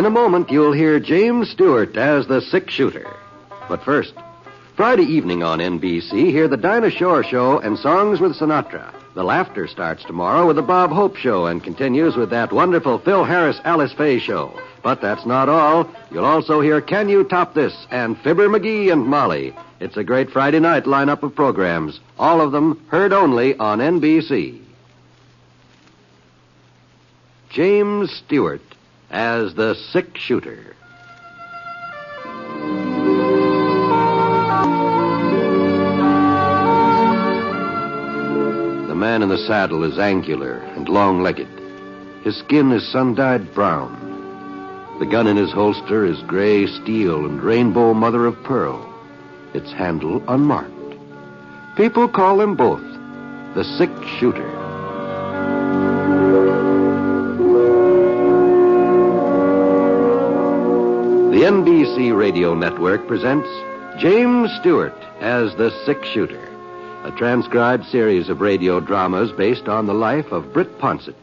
In a moment, you'll hear James Stewart as the six-shooter. But first, Friday evening on NBC, hear the Dinah Shore Show and Songs with Sinatra. The Laughter starts tomorrow with the Bob Hope Show and continues with that wonderful Phil Harris-Alice Faye Show. But that's not all. You'll also hear Can You Top This and Fibber McGee and Molly. It's a great Friday night lineup of programs, all of them heard only on NBC. James Stewart as the six-shooter. The man in the saddle is angular and long-legged. His skin is sun-dyed brown. The gun in his holster is gray steel and rainbow mother of pearl. Its handle unmarked. People call him both the six-shooter. The NBC Radio Network presents James Stewart as the six-shooter, a transcribed series of radio dramas based on the life of Britt Ponset,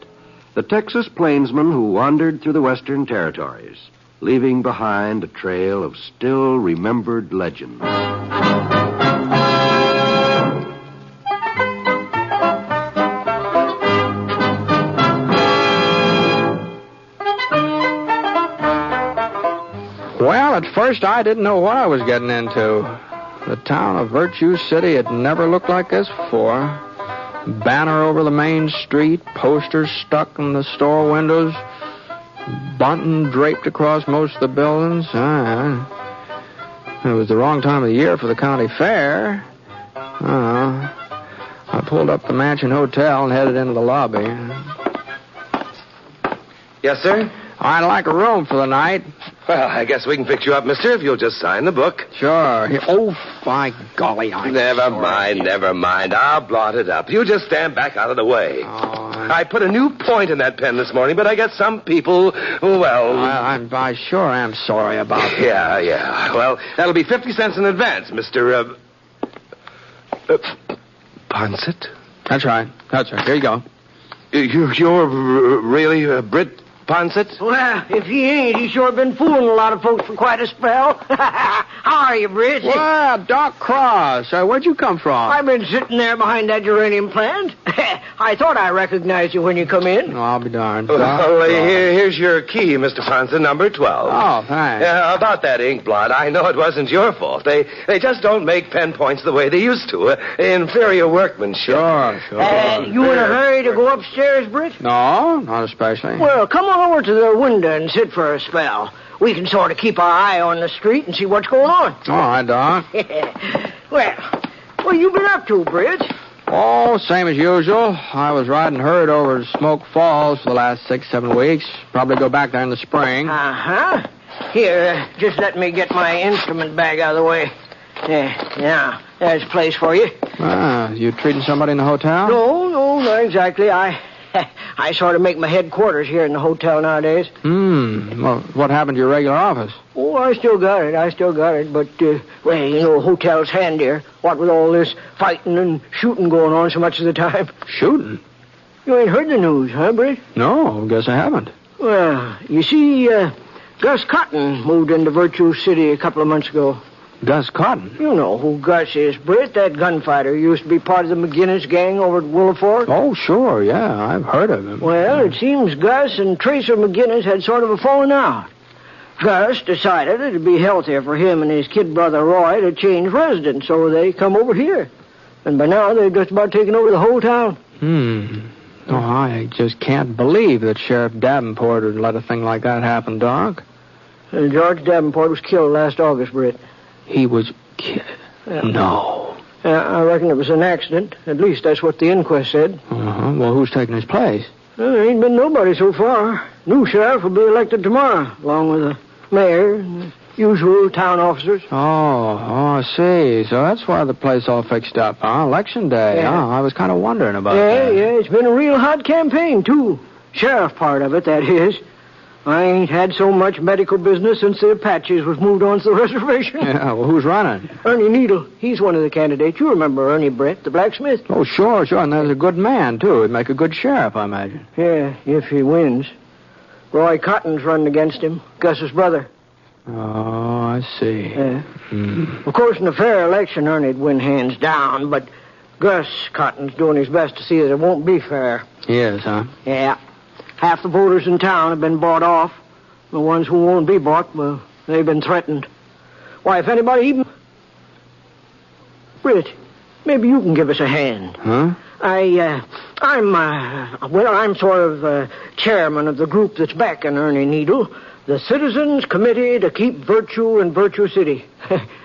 the Texas plainsman who wandered through the Western Territories, leaving behind a trail of still-remembered legends. Well, at first I didn't know what I was getting into. The town of Virtue City had never looked like this before. Banner over the main street, posters stuck in the store windows, bunting draped across most of the buildings. It was the wrong time of the year for the county fair. I pulled up the Mansion Hotel and headed into the lobby. Yes, sir? I'd like a room for the night. Well, I guess we can fix you up, mister, if you'll just sign the book. Sure. Oh, by golly, Never mind. I'll blot it up. You just stand back out of the way. I put a new point in that pen this morning, but I guess some people, well... I sure am sorry about that. Yeah. Well, that'll be 50 cents in advance, Mr. Ponset? That's right. Here you go. You're really Britt Ponset? Well, if he ain't, he's sure been fooling a lot of folks for quite a spell. How are you, Britt? Well, Doc Cross. Where'd you come from? I've been sitting there behind that geranium plant. I thought I recognized you when you come in. Oh, I'll be darned. Well, here's your key, Mr. Ponset, number 12. Oh, thanks. Yeah, about that ink blot, I know it wasn't your fault. They just don't make pen points the way they used to. Inferior workmanship. Sure. You in a hurry to go upstairs, Britt? No, not especially. Well, come on over to the window and sit for a spell. We can sort of keep our eye on the street and see what's going on. All right, Doc. Well, you been up to, Britt? Oh, same as usual. I was riding herd over to Smoke Falls for the last 6-7 weeks. Probably go back there in the spring. Uh-huh. Here, just let me get my instrument bag out of the way. Now, there's a place for you. You treating somebody in the hotel? No, not exactly. I sort of make my headquarters here in the hotel nowadays. Well, what happened to your regular office? Oh, I still got it. But, hotel's handier. What with all this fighting and shooting going on so much of the time. Shooting? You ain't heard the news, huh, Britt? No, guess I haven't. Well, you see, Gus Cotton moved into Virtue City a couple of months ago. Gus Cotton? You know who Gus is, Britt, that gunfighter. He used to be part of the McGinnis gang over at Willow Fork. Oh, sure, yeah, I've heard of him. Well, it seems Gus and Tracer McGinnis had sort of a falling out. Gus decided it'd be healthier for him and his kid brother Roy to change residence, so they come over here. And by now, they've just about taken over the whole town. Oh, I just can't believe that Sheriff Davenport would let a thing like that happen, Doc. George Davenport was killed last August, Britt. He was killed? Yeah. No. I reckon it was an accident. At least that's what the inquest said. Well, who's taking his place? There ain't been nobody so far. New sheriff will be elected tomorrow, along with the mayor and the usual town officers. Oh, I see. So that's why the place all fixed up, huh? Election day, Yeah. huh? I was kind of wondering about that. Yeah, it's been a real hot campaign, too. Sheriff part of it, that is. I ain't had so much medical business since the Apaches was moved on to the reservation. Yeah, well, who's running? Ernie Needle. He's one of the candidates. You remember Ernie Brett, the blacksmith? Oh, sure. And there's a good man, too. He'd make a good sheriff, I imagine. Yeah, if he wins. Roy Cotton's running against him, Gus's brother. Oh, I see. Yeah. Of course, in a fair election, Ernie'd win hands down, but Gus Cotton's doing his best to see that it won't be fair. He is, huh? Yeah. Half the voters in town have been bought off. The ones who won't be bought, well, they've been threatened. Why, if anybody even... Britt, maybe you can give us a hand. Huh? I'm sort of chairman of the group that's backing Ernie Needle, the Citizens Committee to Keep Virtue in Virtue City.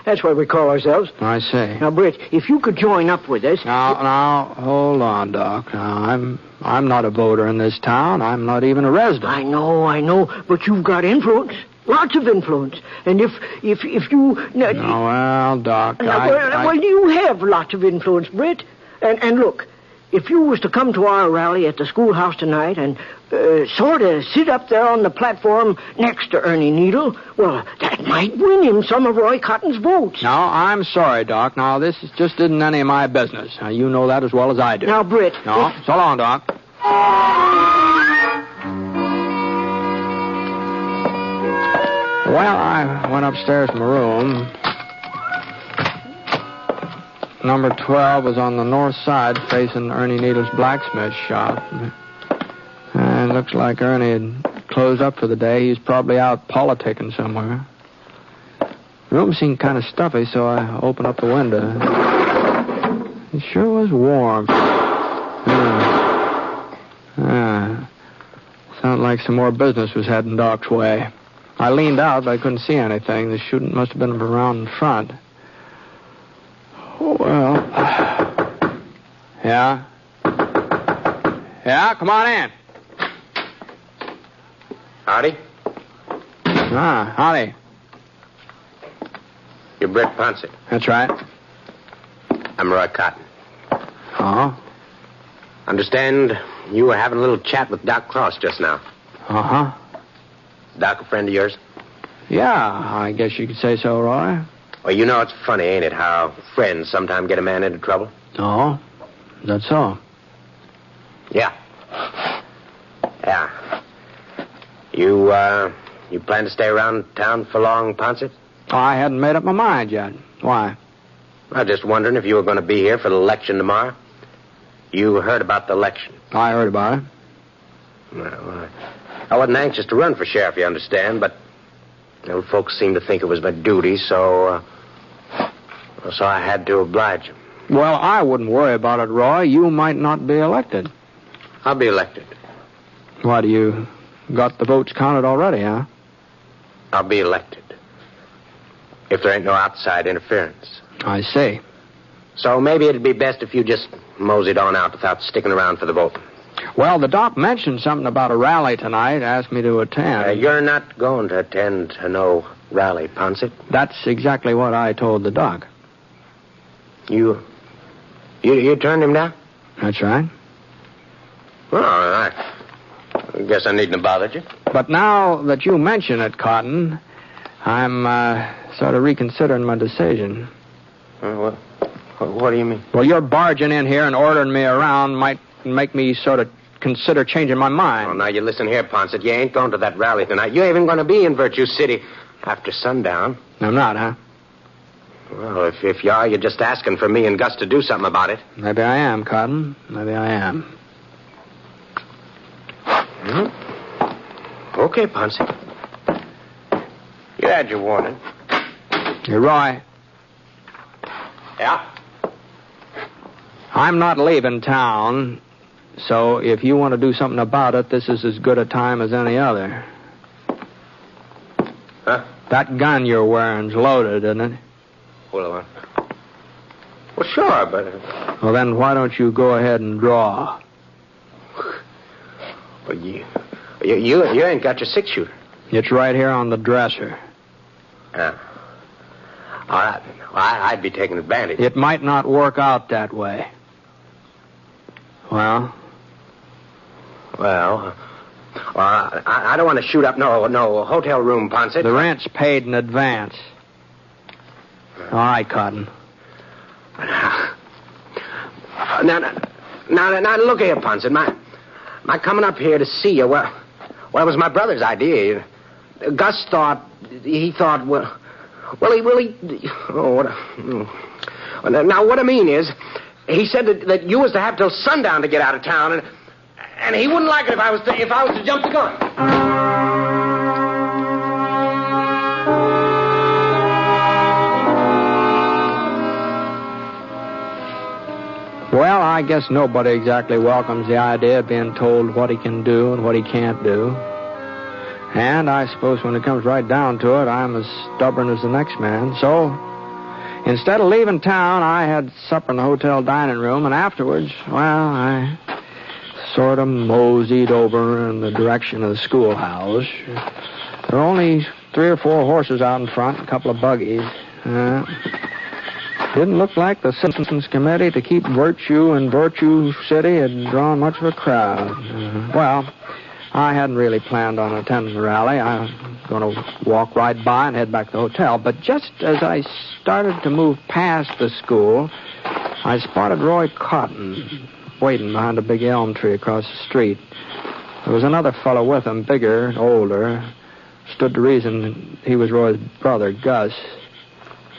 That's what we call ourselves. I see. Now, Britt, if you could join up with us... Now, hold on, Doc. Now, I'm not a voter in this town. I'm not even a resident. I know, but you've got influence. Lots of influence. And if you... well, Doc, Well, you have lots of influence, Britt. And look, if you was to come to our rally at the schoolhouse tonight and sort of sit up there on the platform next to Ernie Needle, well, that might win him some of Roy Cotton's votes. No, I'm sorry, Doc. Now, this just isn't any of my business. Now, you know that as well as I do. Now, Britt... No, so long, Doc. Well, I went upstairs to my room. Number 12 was on the north side facing Ernie Needle's blacksmith shop. And it looks like Ernie had closed up for the day. He's probably out politicking somewhere. The room seemed kind of stuffy, so I opened up the window. It sure was warm. Sounded like some more business was heading Doc's way. I leaned out, but I couldn't see anything. The shooting must have been around in front. Oh, well. Yeah? Yeah, come on in. Howdy. Howdy. You're Britt Ponset. That's right. I'm Roy Cotton. Oh? Understand you were having a little chat with Doc Cross just now. Uh-huh. Doc a friend of yours? Yeah, I guess you could say so, Roy. Well, you know it's funny, ain't it, how friends sometimes get a man into trouble? Oh? That's so? Yeah. Yeah. You plan to stay around town for long, Ponset? I hadn't made up my mind yet. Why? I was just wondering if you were going to be here for the election tomorrow. You heard about the election? I heard about it. Well, I wasn't anxious to run for sheriff, you understand, but old folks seemed to think it was my duty, so I had to oblige them. Well, I wouldn't worry about it, Roy. You might not be elected. I'll be elected. Why, do you got the votes counted already, huh? I'll be elected. If there ain't no outside interference. I see. So maybe it'd be best if you just moseyed on out without sticking around for the vote. Well, the doc mentioned something about a rally tonight, asked me to attend. You're not going to attend to no rally, Ponset. That's exactly what I told the doc. You turned him down? That's right. Well, I guess I needn't have bothered you. But now that you mention it, Cotton, I'm sort of reconsidering my decision. What do you mean? Well, your barging in here and ordering me around might make me sort of consider changing my mind. Oh, now you listen here, Ponset. You ain't going to that rally tonight. You ain't even going to be in Virtue City after sundown. I'm not, huh? Well, if you are, you're just asking for me and Gus to do something about it. Maybe I am, Cotton. Maybe I am. Okay, Ponset. You had your warning. You're Roy. Yeah? I'm not leaving town, so if you want to do something about it, this is as good a time as any other. Huh? That gun you're wearing's loaded, isn't it? Well, sure, but... Well, then why don't you go ahead and draw? Well, you ain't got your six-shooter. It's right here on the dresser. Yeah. All right. Well, I'd be taking advantage. It might not work out that way. Well? Well, I don't want to shoot up no hotel room, Ponset. The rent's paid in advance. All right, Cotton. Now, look here, Ponset. My coming up here to see you, well, Well, it was my brother's idea. Gus thought, now what I mean is, he said that you was to have till sundown to get out of town, and he wouldn't like it if I was to jump the gun. Well, I guess nobody exactly welcomes the idea of being told what he can do and what he can't do. And I suppose when it comes right down to it, I'm as stubborn as the next man. So, instead of leaving town, I had supper in the hotel dining room, and afterwards, well, I sort of moseyed over in the direction of the schoolhouse. There were only 3 or 4 horses out in front, a couple of buggies. Didn't look like the Citizens Committee to keep virtue in Virtue City had drawn much of a crowd. Well, I hadn't really planned on attending the rally. I was going to walk right by and head back to the hotel. But just as I started to move past the school, I spotted Roy Cotton waiting behind a big elm tree across the street. There was another fellow with him, bigger, older. Stood to reason he was Roy's brother, Gus.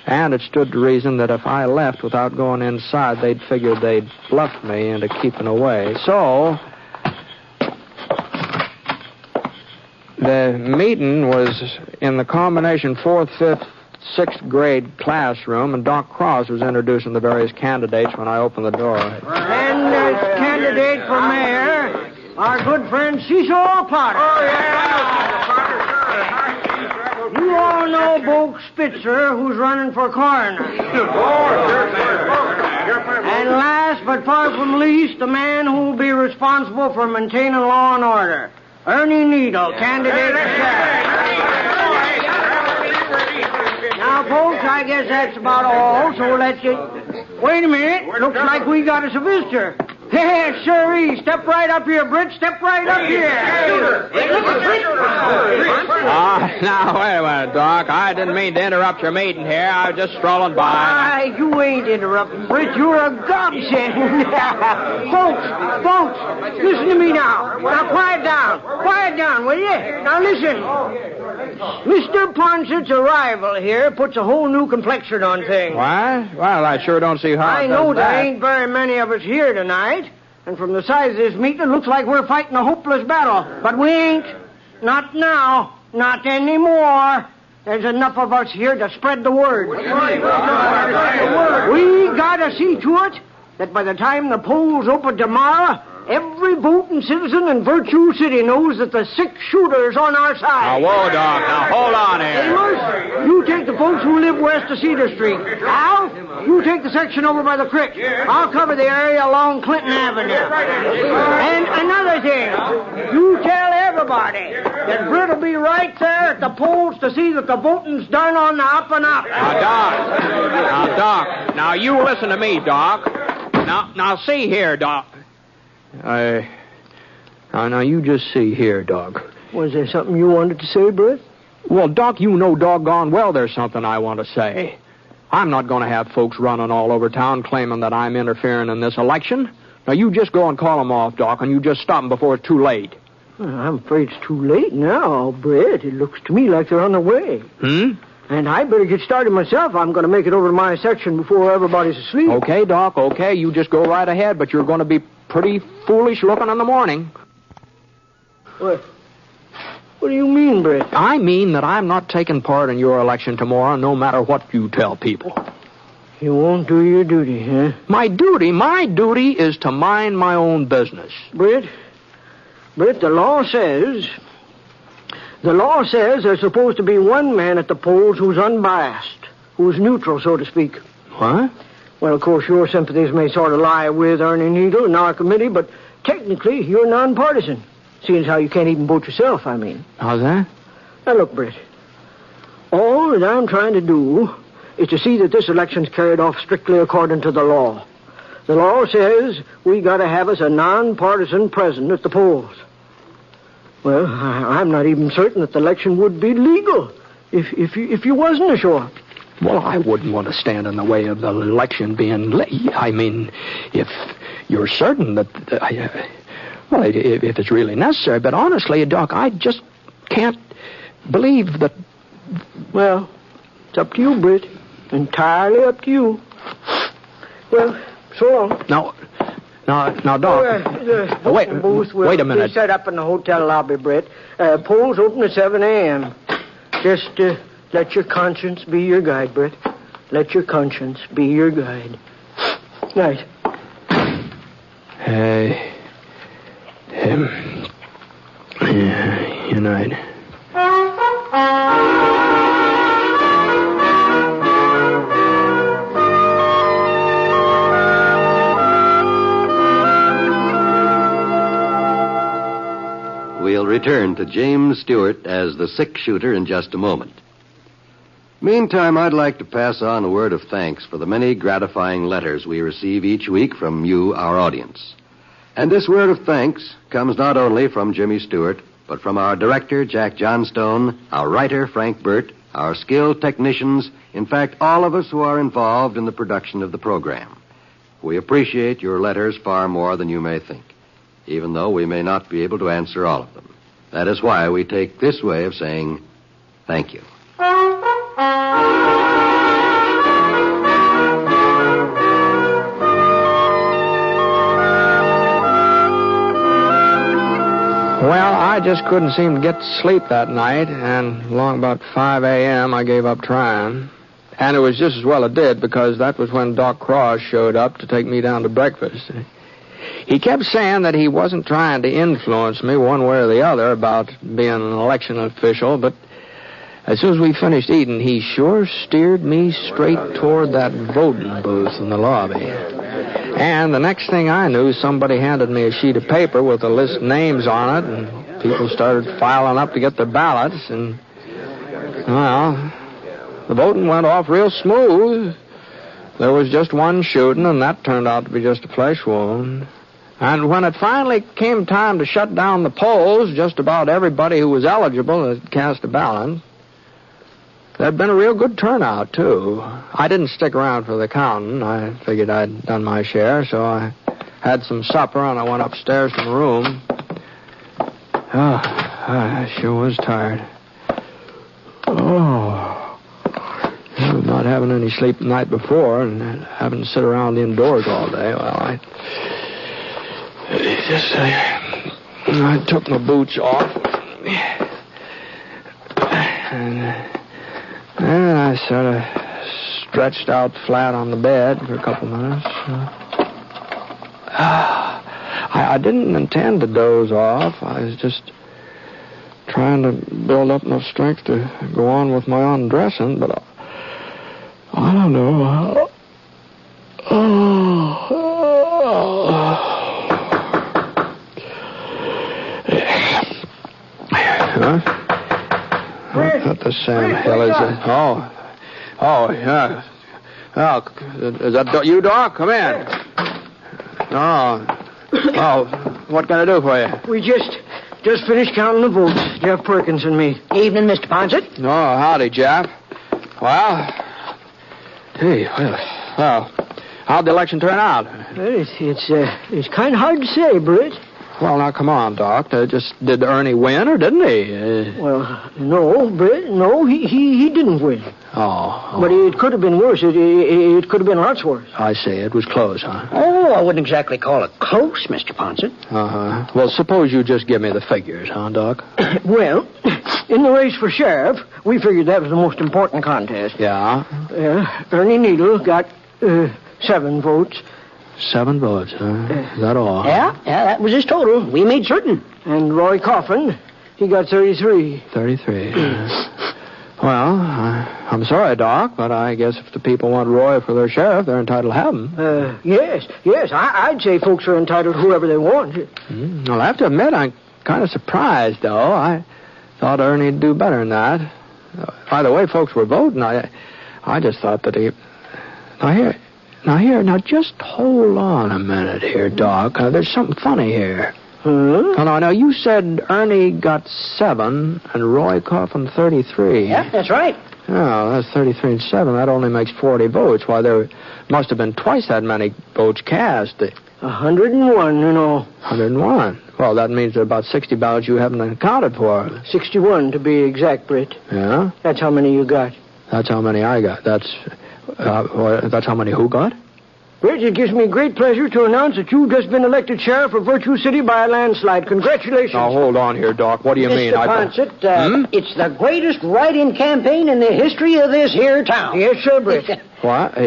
And it stood to reason that if I left without going inside, they'd figured they'd bluffed me into keeping away. So, the meeting was in the combination 4th, 5th, 6th grade classroom, and Doc Cross was introducing the various candidates when I opened the door. And as candidate for mayor, our good friend Cecil Potter. Oh, yeah. You all know Bo Spitzer, who's running for coroner. And last but far from least, the man who will be responsible for maintaining law and order, Ernie Needle, candidate for sheriff. Now, folks, I guess that's about all, so let's just... Wait a minute. Looks like we got us a visitor. Hey, sirree. Step right up here, Britt. Step right up here. Now, wait a minute, Doc. I didn't mean to interrupt your meeting here. I was just strolling by. Why, you ain't interrupting, Britt. You're a godsend. Folks, listen to me now. Now, quiet down. Quiet down, will you? Now, listen. Mr. Ponset's arrival here puts a whole new complexion on things. What? Well, I sure don't see how I know there ain't very many of us here tonight, and from the size of this meeting, it looks like we're fighting a hopeless battle. But we ain't. Not now. Not anymore. There's enough of us here to spread the word. We gotta see to it that by the time the polls open tomorrow, every voting citizen in Virtue City knows that the 6 shooters on our side. Now, whoa, Doc. Now, hold on here. Amos, you take the folks who live west of Cedar Street. Al, you take the section over by the creek. I'll cover the area along Clinton Avenue. And another thing, you tell everybody that Britt will be right there at the polls to see that the voting's done on the up and up. Now, Doc. Now, you listen to me, Doc. Now, see here, Doc. Now, you just see here, Doc. Was there something you wanted to say, Britt? Well, Doc, you know doggone well there's something I want to say. I'm not going to have folks running all over town claiming that I'm interfering in this election. Now, you just go and call them off, Doc, and you just stop them before it's too late. Well, I'm afraid it's too late now, Britt. It looks to me like they're on the way. And I better get started myself. I'm going to make it over to my section before everybody's asleep. Okay, Doc, okay. You just go right ahead, but you're going to be pretty foolish looking in the morning. What do you mean, Britt? I mean that I'm not taking part in your election tomorrow, no matter what you tell people. You won't do your duty, huh? My duty is to mind my own business. Britt, the law says there's supposed to be one man at the polls who's unbiased, who's neutral, so to speak. What? Well, of course, your sympathies may sort of lie with Ernie Needle and our committee, but technically, you're nonpartisan, seeing as how you can't even vote yourself, I mean. How's that? Now, look, Britt, all that I'm trying to do is to see that this election's carried off strictly according to the law. The law says we got to have us a nonpartisan president at the polls. Well, I'm not even certain that the election would be legal if you wasn't sure. Well, I wouldn't want to stand in the way of the election being I mean, if you're certain that... Well, if it's really necessary. But honestly, Doc, I just can't believe that... Well, it's up to you, Britt. Entirely up to you. Well, so long. Now, Doc. The wait booth will a minute. be set up in the hotel lobby, Britt. Polls open at 7 a.m. Just let your conscience be your guide, Britt. Let your conscience be your guide. Night. Good night. We'll return to James Stewart as the 6-shooter in just a moment. Meantime, I'd like to pass on a word of thanks for the many gratifying letters we receive each week from you, our audience. And this word of thanks comes not only from Jimmy Stewart, but from our director, Jack Johnstone, our writer, Frank Burt, our skilled technicians, in fact, all of us who are involved in the production of the program. We appreciate your letters far more than you may think, even though we may not be able to answer all of them. That is why we take this way of saying thank you. Well, I just couldn't seem to get to sleep that night, and along about 5 a.m. I gave up trying. And it was just as well it did, because that was when Doc Cross showed up to take me down to breakfast. He kept saying that he wasn't trying to influence me one way or the other about being an election official, but as soon as we finished eating, he sure steered me straight toward that voting booth in the lobby. And the next thing I knew, somebody handed me a sheet of paper with a list of names on it, and people started filing up to get their ballots, and, well, the voting went off real smooth. There was just one shooting, and that turned out to be just a flesh wound. And when it finally came time to shut down the polls, just about everybody who was eligible had cast a ballot. There'd been a real good turnout, too. I didn't stick around for the counting. I figured I'd done my share, so I had some supper, and I went upstairs to my room. Oh, I sure was tired. Not having any sleep the night before and having to sit around indoors all day. Well, I took my boots off. And I sort of stretched out flat on the bed for a couple minutes. I didn't intend to doze off. I was just trying to build up enough strength to go on with my undressing, but I don't know. Huh? What the Sam hell is it? Oh, yeah. Oh, is that you, Doc? Come in. Oh, what can I do for you? We just finished counting the votes, Jeff Perkins and me. Evening, Mr. Ponset. Oh, howdy, Jeff. Well, how'd the election turn out? It's kind of hard to say, Britt. Well, now, come on, Doc. Did Ernie win, or didn't he? Well, no, Britt. No, he didn't win. Oh. But it could have been worse. It could have been lots worse. I see. It was close, huh? Oh, I wouldn't exactly call it close, Mr. Ponset. Uh-huh. Well, suppose you just give me the figures, huh, Doc? Well, in the race for sheriff, we figured that was the most important contest. Yeah? Ernie Needle got 7 votes. 7 votes, huh? Is that all? Yeah, that was his total. We made certain. And Roy Coffin, he got 33. 33. Well, I'm sorry, Doc, but I guess if the people want Roy for their sheriff, they're entitled to have him. Yes. I'd say folks are entitled to whoever they want. Well, I have to admit, I'm kind of surprised, though. I thought Ernie'd do better than that. By the way folks were voting, I just thought that he... Now, just hold on a minute here, Doc. There's something funny here. Huh? Now, you said Ernie got 7 and Roy Coffin 33. Yeah, that's right. Oh, that's 33 and 7. That only makes 40 votes. Why, there must have been twice that many votes cast. 101, you know. 101? Well, that means there are about 60 ballots you haven't accounted for. 61, to be exact, Britt. Yeah? That's how many you got. That's how many I got. That's how many who got? Britt, it gives me great pleasure to announce that you've just been elected sheriff of Virtue City by a landslide. Congratulations. Now, hold on here, Doc. What do you mean? Mr. Ponset, it's the greatest write-in campaign in the history of this here town. Yes, sir, Britt. What?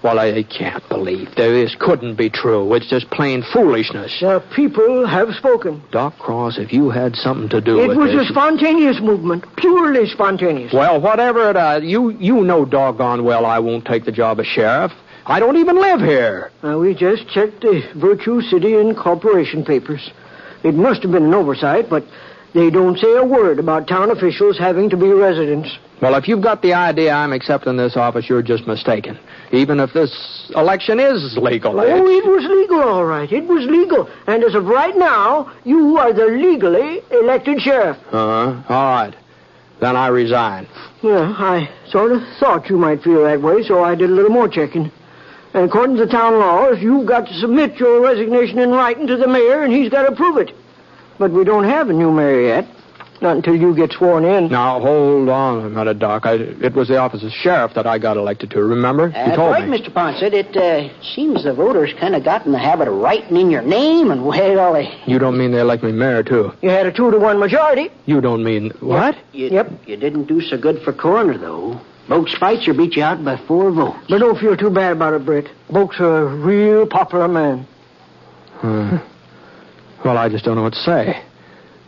Well, I can't believe this couldn't be true. It's just plain foolishness. The people have spoken. Doc Cross, if you had something to do with it was this... a spontaneous movement, purely spontaneous. Well, whatever it is, you know doggone well I won't take the job of sheriff. I don't even live here. We just checked the Virtue City Incorporation papers. It must have been an oversight, but they don't say a word about town officials having to be residents. Well, if you've got the idea I'm accepting this office, you're just mistaken. Even if this election is legal. Oh, it was legal, all right. It was legal. And as of right now, you are the legally elected sheriff. All right. Then I resign. Yeah, I sort of thought you might feel that way, so I did a little more checking. And according to the town laws, you've got to submit your resignation in writing to the mayor, and he's got to approve it. But we don't have a new mayor yet. Not until you get sworn in. Now, hold on a minute, Doc. It was the office of sheriff that I got elected to, remember? You told right, me. Mr. Ponset. It seems the voters kind of got in the habit of writing in your name and well, You don't mean they elect me mayor, too? You had a 2-to-1 majority. You don't mean... What? Yep. You didn't do so good for coroner, though. Bogue Spitzer beat you out by 4 votes. But don't feel too bad about it, Britt. Bogue's a real popular man. Well, I just don't know what to say.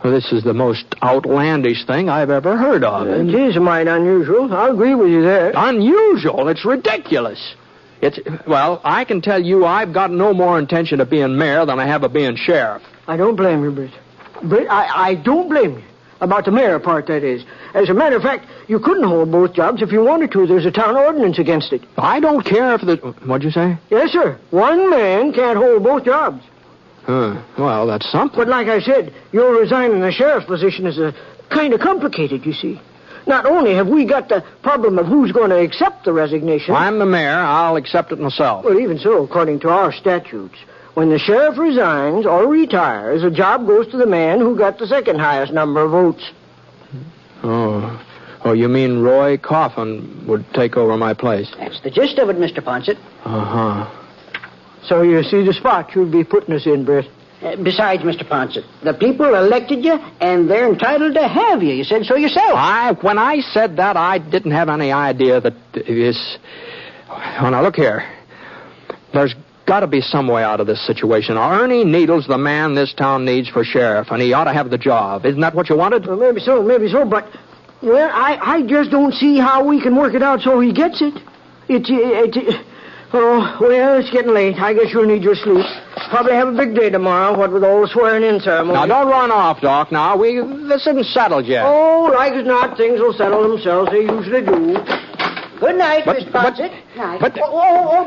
Well, this is the most outlandish thing I've ever heard of. It is mighty unusual. I'll agree with you there. Unusual? It's ridiculous. Well, I can tell you I've got no more intention of being mayor than I have of being sheriff. I don't blame you, Britt. Britt, I don't blame you. About the mayor part, that is. As a matter of fact, you couldn't hold both jobs if you wanted to. There's a town ordinance against it. I don't care if the... What'd you say? Yes, sir. One man can't hold both jobs. Well, that's something. But like I said, your resigning the sheriff's position is kind of complicated, you see. Not only have we got the problem of who's going to accept the resignation... I'm the mayor. I'll accept it myself. Well, even so, according to our statutes, when the sheriff resigns or retires, the job goes to the man who got the second highest number of votes. Oh, you mean Roy Coffin would take over my place? That's the gist of it, Mr. Ponset. So you see the spot you'd be putting us in, Britt. Besides, Mr. Ponset, the people elected you, and they're entitled to have you. You said so yourself. When I said that, I didn't have any idea that this... Well, now, look here. There's got to be some way out of this situation. Ernie Needle's the man this town needs for sheriff, and he ought to have the job. Isn't that what you wanted? Well, maybe so, but... Well, I just don't see how we can work it out so he gets it. Oh, well, it's getting late. I guess you'll need your sleep. Probably have a big day tomorrow, what with all the swearing-in ceremony. Now, don't run off, Doc. Now, this isn't settled yet. Oh, like as not, things will settle themselves. They usually do. Good night, Mr. Ponset.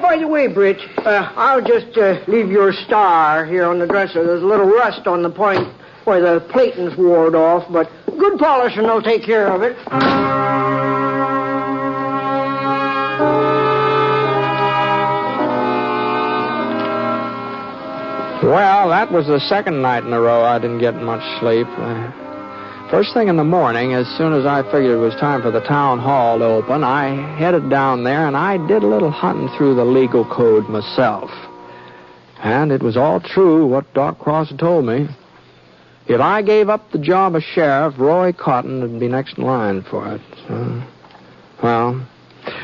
By the way, Britt, I'll just leave your star here on the dresser. There's a little rust on the point where the plating's wore off, but good polish and they'll take care of it. Well, that was the second night in a row I didn't get much sleep. First thing in the morning, as soon as I figured it was time for the town hall to open, I headed down there and I did a little hunting through the legal code myself. And it was all true what Doc Cross had told me. If I gave up the job of sheriff, Roy Cotton would be next in line for it. Well,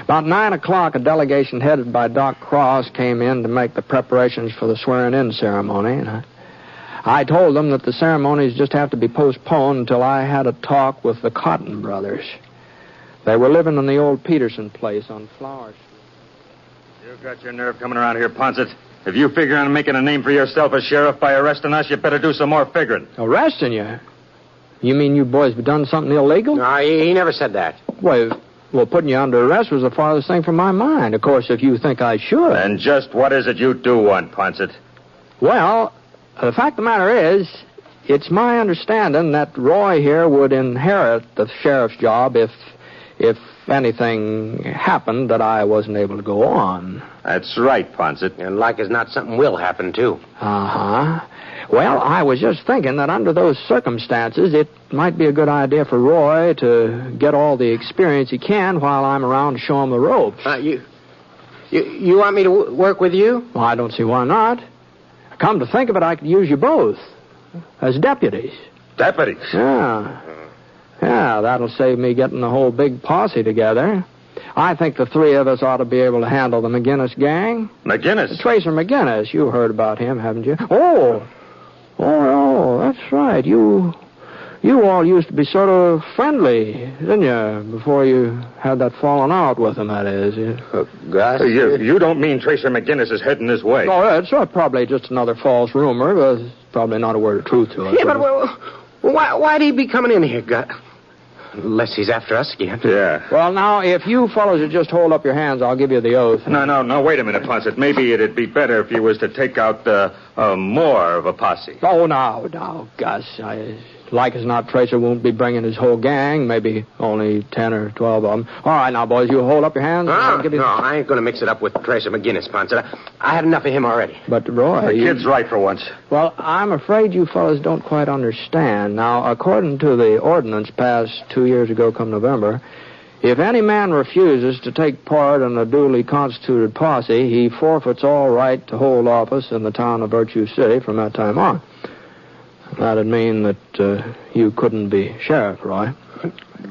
about 9 o'clock, a delegation headed by Doc Cross came in to make the preparations for the swearing-in ceremony. And I told them that the ceremonies just have to be postponed until I had a talk with the Cotton brothers. They were living in the old Peterson place on Flower Street. You've got your nerve coming around here, Ponset. If you figure on making a name for yourself as sheriff by arresting us, you better do some more figuring. Arresting you? You mean you boys have done something illegal? No, he never said that. Well, putting you under arrest was the farthest thing from my mind. Of course, if you think I should. And just what is it you do want, Ponset? Well, the fact of the matter is, it's my understanding that Roy here would inherit the sheriff's job if if anything happened that I wasn't able to go on. That's right, Ponset. And like as not, something will happen, too. Uh-huh. Well, I was just thinking that under those circumstances, it might be a good idea for Roy to get all the experience he can while I'm around to show him the ropes. You want me to work with you? Well, I don't see why not. Come to think of it, I could use you both as deputies. Deputies? Yeah. Yeah, that'll save me getting the whole big posse together. I think the three of us ought to be able to handle the McGinnis gang. McGinnis? Tracer McGinnis. You heard about him, haven't you? Oh, that's right. You all used to be sort of friendly, didn't you? Before you had that falling out with him, that is. Gus? You don't mean Tracer McGinnis is heading this way? Oh, it's probably just another false rumor, but there's probably not a word of truth to it. Yeah, but why'd he be coming in here, Gus? Unless he's after us again. Yeah. Well, now, if you fellows would just hold up your hands, I'll give you the oath. No, wait a minute, Ponset. Maybe it'd be better if you was to take out more of a posse. Oh, now, Gus. Like as not, Tracer won't be bringing his whole gang. Maybe only 10 or 12 of them. All right, now, boys, you hold up your hands. I ain't going to mix it up with Tracer McGinnis, Ponset. I had enough of him already. But, Roy... The kid's right for once. Well, I'm afraid you fellas don't quite understand. Now, according to the ordinance passed 2 years ago come November, if any man refuses to take part in a duly constituted posse, he forfeits all right to hold office in the town of Virtue City from that time on. That'd mean that you couldn't be sheriff, Roy.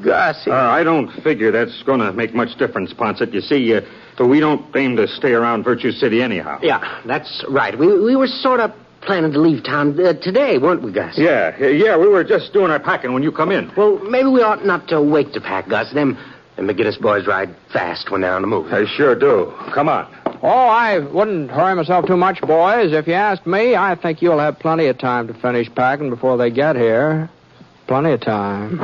Gus, I don't figure that's going to make much difference, Ponset. You see, we don't aim to stay around Virtue City anyhow. Yeah, that's right. We were sort of planning to leave town today, weren't we, Gus? Yeah, we were just doing our packing when you come in. Well, maybe we ought not to wait to pack, Gus. Them McGinnis boys ride fast when they're on the move. They sure do. Come on. Oh, I wouldn't hurry myself too much, boys. If you ask me, I think you'll have plenty of time to finish packing before they get here. Plenty of time.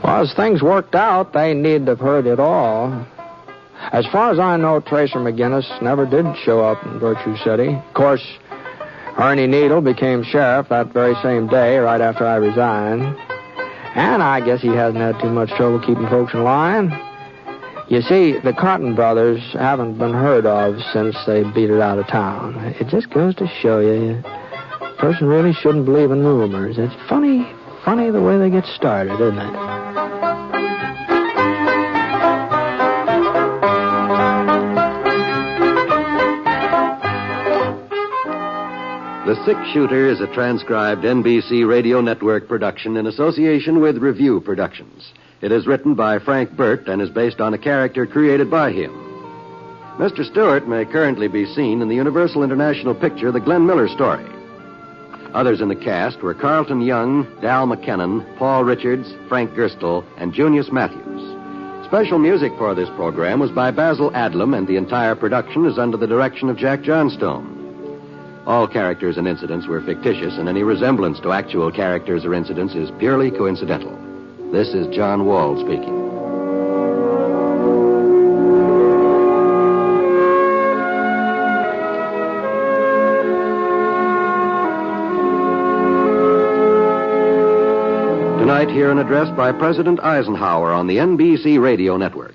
Well, as things worked out, they needn't have heard it all. As far as I know, Tracer McGinnis never did show up in Virtue City. Of course, Ernie Needle became sheriff that very same day, right after I resigned. And I guess he hasn't had too much trouble keeping folks in line. You see, the Cotton brothers haven't been heard of since they beat it out of town. It just goes to show you, a person really shouldn't believe in rumors. It's funny the way they get started, isn't it? The Six Shooter is a transcribed NBC Radio Network production in association with Review Productions. It is written by Frank Burt and is based on a character created by him. Mr. Stewart may currently be seen in the Universal International picture The Glenn Miller Story. Others in the cast were Carlton Young, Dal McKennon, Paul Richards, Frank Gerstle, and Junius Matthews. Special music for this program was by Basil Adlam, and the entire production is under the direction of Jack Johnstone. All characters and incidents were fictitious, and any resemblance to actual characters or incidents is purely coincidental. This is John Wall speaking. Tonight, hear an address by President Eisenhower on the NBC Radio Network.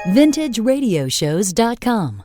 VintageRadioshows.com